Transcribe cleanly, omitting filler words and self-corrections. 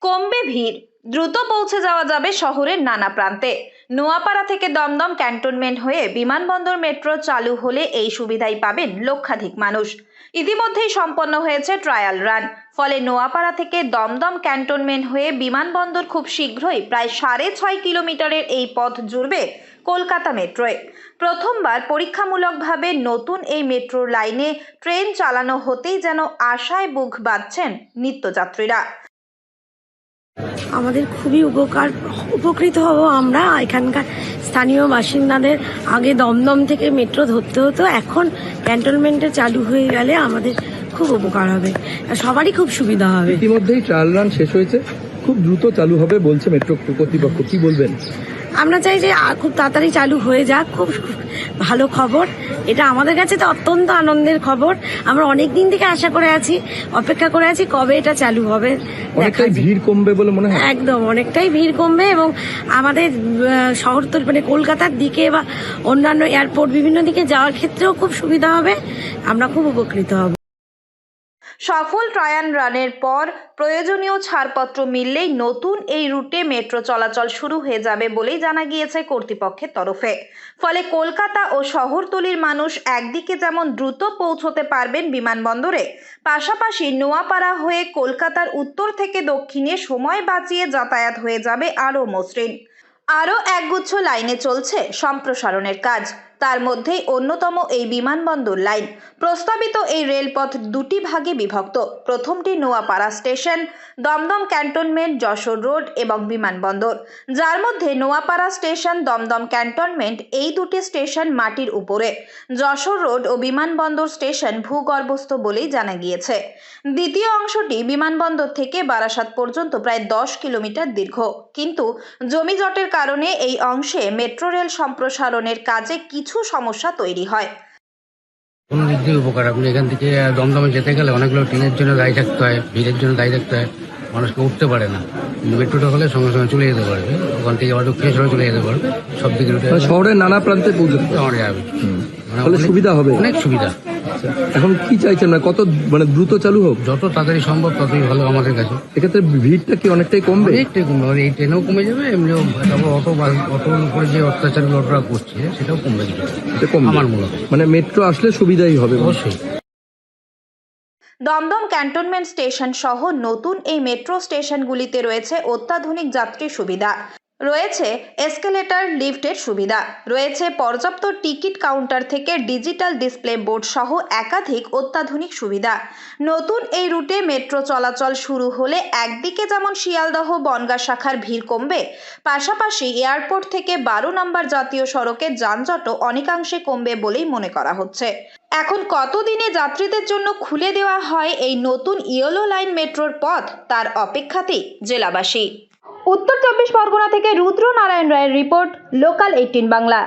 কমবে ভিড়, দ্রুত পৌঁছে যাওয়া যাবে শহরের নানা প্রান্তে। নোয়াপাড়া থেকে দমদম ক্যান্টনমেন্ট হয়ে বিমানবন্দর মেট্রো চালু হলে এই সুবিধাই পাবেন লক্ষাধিক মানুষ। ইতিমধ্যেই সম্পন্ন হয়েছে ট্রায়াল রান। ফলে নোয়াপাড়া থেকে দমদম ক্যান্টনমেন্ট হয়ে বিমানবন্দর খুব শীঘ্রই প্রায় 6.5 কিলোমিটারের এই পথ জুড়বে কলকাতা মেট্রোয়। প্রথমবার পরীক্ষামূলকভাবে নতুন এই মেট্রো লাইনে ট্রেন চালানো হতেই যেন আশায় বুক বাঁধছেন নিত্যযাত্রীরা। আমাদের খুবই উপকৃত হব আমরা। এখানকার স্থানীয় বাসিন্দাদের আগে দমদম থেকে মেট্রো ধরতে হতো, এখন ক্যান্টনমেন্টে চালু হয়ে গেলে আমাদের খুব উপকার হবে, সবারই খুব সুবিধা হবে। ইতিমধ্যেই ট্রায়াল রান শেষ হয়েছে, খুব দ্রুত চালু হবে বলছে মেট্রো কর্তৃপক্ষ, কি বলবেন? আমরা চাই যে খুব তাড়াতাড়ি চালু হয়ে যাক, খুব ভালো খবর। এটা আমাদের কাছে তো অত্যন্ত আনন্দের খবর। আমরা অনেক দিন থেকে আশা করে আছি, অপেক্ষা করে আছি কবে এটা চালু হবে। অনেকটাই ভিড় কমবে বলে মনে হয়। একদম অনেকটাই ভিড় কমবে এবং আমাদের শহরতল মানে কলকাতার দিকে বা অন্যান্য এয়ারপোর্ট বিভিন্ন দিকে যাওয়ার ক্ষেত্রেও খুব সুবিধা হবে। আমরা খুব উপকৃত হব। সফল ট্রায়াল রানের পর প্রয়োজনীয় ছাড়পত্র মিললেই নতুন এই রুটে মেট্রো চলাচল শুরু হয়ে যাবে বলেই জানা গিয়েছে কর্তৃপক্ষের তরফে। ফলে কলকাতা ও শহরতলির মানুষ একদিকে যেমন দ্রুত পৌঁছতে পারবেন বিমানবন্দরে, পাশাপাশি নোয়াপাড়া হয়ে কলকাতার উত্তর থেকে দক্ষিণে সময় বাঁচিয়ে যাতায়াত হয়ে যাবে আরও মসৃণ। আরও একগুচ্ছ লাইনে চলছে সম্প্রসারণের কাজ, তার মধ্যেই অন্যতম এই বিমানবন্দর লাইন। প্রস্তাবিত এই রেলপথ দুটি ভাগে বিভক্ত। প্রথমটি Noapara station, Dumdum cantonment, Jessore road এবং বিমানবন্দর, যার মধ্যে নোয়াপাড়া স্টেশন, দমদম ক্যান্টনমেন্ট এই দুটি স্টেশন মাটির উপরে, যশোর রোড ও বিমানবন্দর স্টেশন ভূগর্ভস্থ বলেই জানা গিয়েছে। দ্বিতীয় অংশটি বিমানবন্দর থেকে বারাসাত পর্যন্ত প্রায় 10 কিলোমিটার দীর্ঘ, কিন্তু জমিজটের কারণে এই অংশে মেট্রো রেল সম্প্রসারণের কাজে কিছু সমস্যা তৈরি হয়। কোন দিক দিয়ে উপকার, আপনি এখান থেকে দমদমে যেতে গেলে অনেকগুলো ট্রেনের জন্য দায়ী থাকতে হয়, ভিড়ের জন্য দায়ী থাকতে হয়, মানুষকে উঠতে পারে না। কিন্তু মেট্রোটা হলে সঙ্গে সঙ্গে চলে যেতে পারবে, ওখান থেকে আবার দক্ষিণেশ্বরে চলে যেতে পারবে, সব দিকে শহরের নানা প্রান্তে পৌঁছতে যাবে, তাহলে সুবিধা হবে, অনেক সুবিধা। এখন কি চাইছেন না কত দ্রুত চালু হোক? যত তাড়াতাড়ি সম্ভব ততই ভালো আমাদের কাছে। এক্ষেত্রে ভিড়টা কি অনেকটাই কমবে? অনেকটাই কমবে, এই ট্রেনেও কমে যাবে, এমনিও তারপর অটোর উপরে যে অত্যাচারী অটোরা করছে সেটাও কমবে আমার মূলত। মানে মেট্রো আসলে সুবিধাই হবে অবশ্যই। দমদম ক্যান্টনমেন্ট স্টেশন সহ নতুন এই মেট্রো স্টেশনগুলিতে রয়েছে অত্যাধুনিক যাত্রী সুবিধা, রয়েছে এসকেলেটর, লিফটের সুবিধা, রয়েছে পর্যাপ্ত টিকিট কাউন্টার থেকে ডিজিটাল ডিসপ্লে বোর্ড সহ একাধিক অত্যাধুনিক সুবিধা। নতুন এই রুটে মেট্রো চলাচল শুরু হলে একদিকে যেমন শিয়ালদহ বনগাঁ শাখার ভিড় কমবে, পাশাপাশি এয়ারপোর্ট থেকে 12 নম্বর জাতীয় সড়কের যানজটও অনেকাংশে কমবে বলেই মনে করা হচ্ছে। এখন কতদিনে যাত্রীদের জন্য খুলে দেওয়া হয় এই নতুন ইয়েলো লাইন মেট্রোর পথ, তার অপেক্ষাতেই জেলাবাসী। উত্তর 24 পরগনা থেকে রুদ্র নারায়ণ রায়ের রিপোর্ট, লোকাল 18 বাংলা।